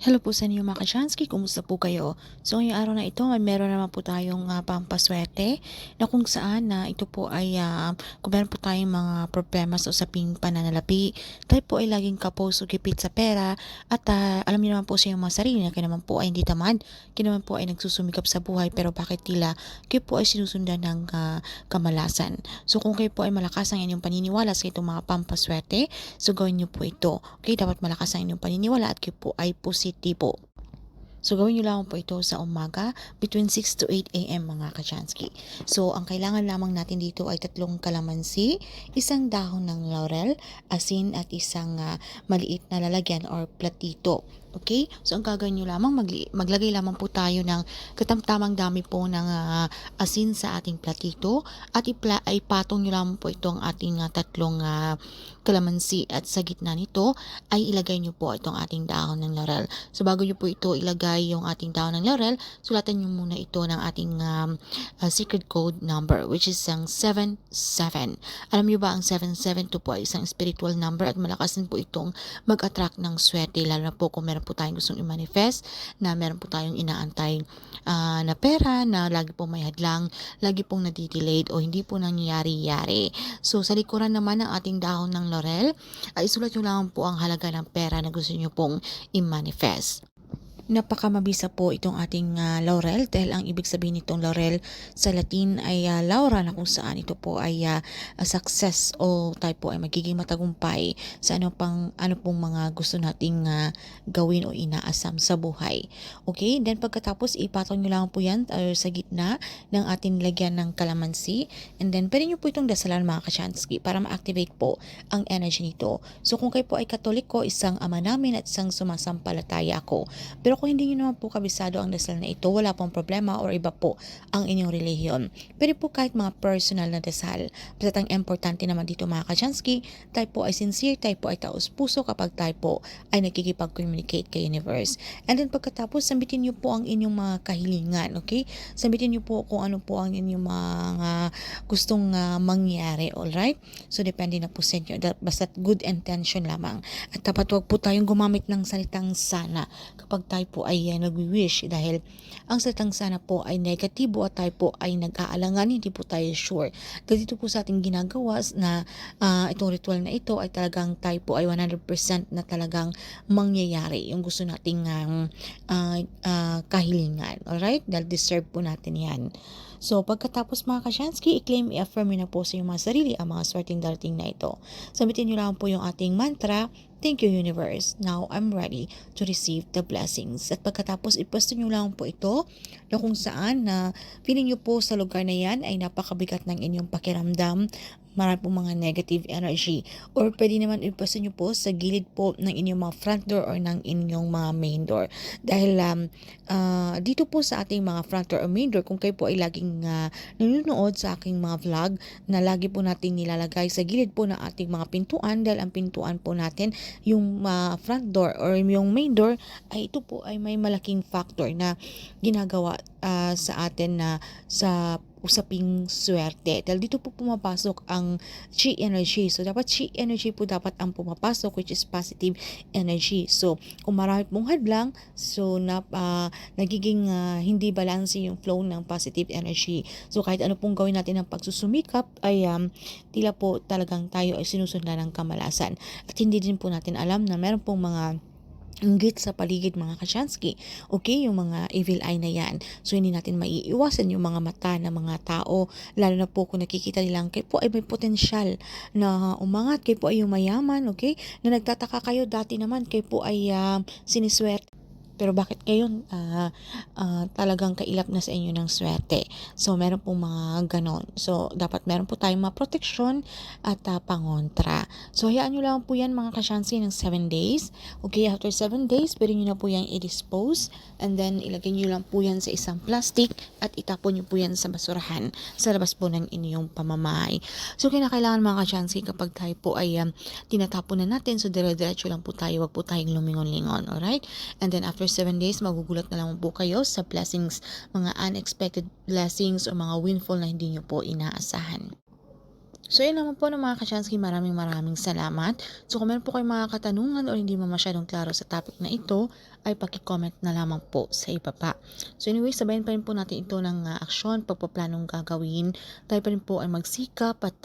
Hello po sa inyo mga ka-Chansky, kumusta po kayo? So ngayong araw na ito ay meron naman po tayong pampaswerte na kung saan na ito po ay kung meron po tayong mga problema sa usaping pananalapi, tayo po ay laging kapos o kipit sa pera at alam niyo naman po sa inyong mga sarili na kayo naman po ay hindi tamad, kayo naman po ay nagsusumikap sa buhay pero bakit tila kayo po ay sinusundan ng kamalasan. So kung kayo po ay malakas ang inyong paniniwala sa itong mga pampaswerte, so gawin niyo po ito. Okay, dapat malakas ang inyong paniniwala at kayo po ay positibo. So, gawin nyo lang po ito sa umaga between 6 to 8 a.m. mga ka-Chansky. So, ang kailangan lamang natin dito ay 3 kalamansi, isang dahon ng laurel, asin at isang maliit na lalagyan or platito. Okay? So, ang gagawin nyo lamang, maglagay lamang po tayo ng katamtamang dami po ng asin sa ating platito at ipatong nyo lamang po itong ating 3 kalamansi at sa gitna nito ay ilagay nyo po itong ating dahon ng laurel. So bago nyo po ito ilagay yung ating dahon ng laurel, sulatan nyo muna ito ng ating secret code number which is ang 77. Alam nyo ba ang 77 to po ay isang spiritual number at malakas din po itong mag-attract ng swerte, lalo na po kung meron po tayong gustong i-manifest, na meron po tayong inaantay na pera na lagi pong may hadlang, lagi pong nadidelayed o hindi po nangyayari-yari. So sa likuran naman ng ating dahon ng laurel, ay isulat nyo lang po ang halaga ng pera na gusto nyo pong i-manifest. Napakamabisa po itong ating laurel dahil ang ibig sabihin nitong laurel sa Latin ay laura na kung saan ito po ay success o tayo po ay magiging matagumpay sa ano pong mga gusto nating gawin o inaasam sa buhay. Okay, then pagkatapos ipatong nyo lang po yan sa gitna ng ating lagyan ng kalamansi, and then pwede nyo po itong dasalan mga ka-Chansky para ma-activate po ang energy nito. So kung kayo po ay Katoliko, isang ama namin at isang sumasampalataya ako. Pero kung hindi nyo naman po kabisado ang dasal na ito, wala pong problema or iba po ang inyong relihiyon. Pwede po kahit mga personal na dasal. Basta ang importante naman dito mga ka-Chansky, tayo po ay sincere, tayo po ay taos puso kapag tayo po ay nagkikipag-communicate kay universe. And then pagkatapos, sambitin nyo po ang inyong mga kahilingan, okay? Sambitin nyo po kung ano po ang inyong mga gustong mangyari, alright? So depende na po sa inyo. Basta good intention lamang. At dapat wag po tayong gumamit ng salitang sana kapag tayo po ay nagwi-wish, dahil ang salitang sana po ay negatibo at tayo po ay nag-aalangan, hindi po tayo sure. Dahil dito po sa ating ginagawa na itong ritual na ito ay talagang tayo po ay 100% na talagang mangyayari yung gusto nating kahilingan. Alright? Dahil deserve po natin yan. So, pagkatapos mga ka-Chansky, i-claim, i-affirm na po sa inyong mga sarili ang mga swerteng darating na ito. Sabitin nyo lang po yung ating mantra, "Thank you, universe. Now I'm ready to receive the blessings." At pagkatapos, ipasto nyo lang po ito na kung saan na feeling nyo po sa lugar na yan ay napakabigat ng inyong pakiramdam, marami pong mga negative energy, or pwede naman ipasto nyo po sa gilid po ng inyong mga front door or ng inyong mga main door. Dahil dito po sa ating mga front door or main door, kung kayo po ay laging nanonood sa aking mga vlog na lagi po natin nilalagay sa gilid po ng ating mga pintuan, dahil ang pintuan po natin, yung front door or yung main door, ay ito po ay may malaking factor na ginagawa sa atin na sa usaping swerte. Dahil dito po pumapasok ang chi energy. So, dapat chi energy po dapat ang pumapasok, which is positive energy. So, kung marami pong hadlang, so nagiging hindi balance yung flow ng positive energy. So, kahit ano pong gawin natin ng pagsusumikap ay tila po talagang tayo ay sinusundan ng kamalasan. At hindi din po natin alam na meron pong mga inggit sa paligid mga ka-Chansky. Okay, yung mga evil eye na yan. So, hindi natin maiiwasan yung mga mata ng mga tao, lalo na po kung nakikita nilang kayo po ay may potensyal na umangat, kayo po ay mayaman, okay? Na nagtataka kayo, dati naman kayo po ay siniswerte. Pero bakit ngayon talagang kailap na sa inyo ng swerte? So, meron pong mga ganon. So, dapat meron po tayong mga proteksyon at pangontra. So, hayaan nyo lang po yan mga ka-Chansky ng 7 days. Okay, after 7 days, pwede nyo na po yan i-dispose, and then ilagay nyo lang po yan sa isang plastic at itapon nyo po yan sa basurahan sa labas po ng inyong pamamahay. So, kinakailangan mga ka-Chansky kapag tayo po ay tinatapon na natin, so dire-diretso lang po tayo, wag po tayong lumingon-lingon, alright? And then after 7 days, magugulat na lang po kayo sa blessings, mga unexpected blessings o mga windfall na hindi nyo po inaasahan. So yun naman po ng mga ka-Chansky, maraming salamat. So kung meron po kayong mga katanungan o hindi mo masyadong klaro sa topic na ito, ay paki-comment na lamang po sa ibaba. So anyway, sabayan pa rin po natin ito ng aksyon, pagpaplanong gagawin. Tayo pa rin po ay magsikap at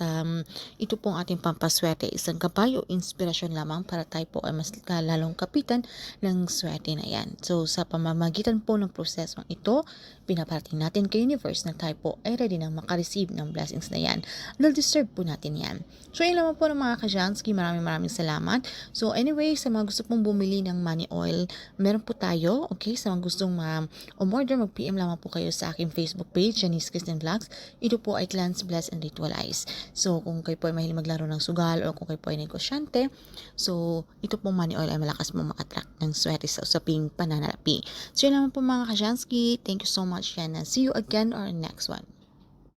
ito po ang ating pampaswerte. Isang gabay o inspirasyon lamang para tayo po ay mas lalong kapitan ng swerte na yan. So sa pamamagitan po ng prosesong ito, pinaparating natin kay universe na tayo po ay ready na makareceive ng blessings na yan. Well-deserved po natin yan. So yun lamang po ng mga ka-Jansky, maraming salamat. So anyway, sa mga gusto pong bumili ng money oil, meron po tayo, okay? Sa mga gustong umorder, mag-PM lamang po kayo sa aking Facebook page, Janice Christian Vlogs. Ito po ay Cleanse, Bless, and Ritualize. So kung kayo po ay mahilig maglaro ng sugal o kung kayo po ay negosyante, so ito pong money oil ay malakas mo ma-attract ng swerte sa usaping pananalapi. So yun lamang po mga ka-Jansky. Thank you so much yan and see you again or next one.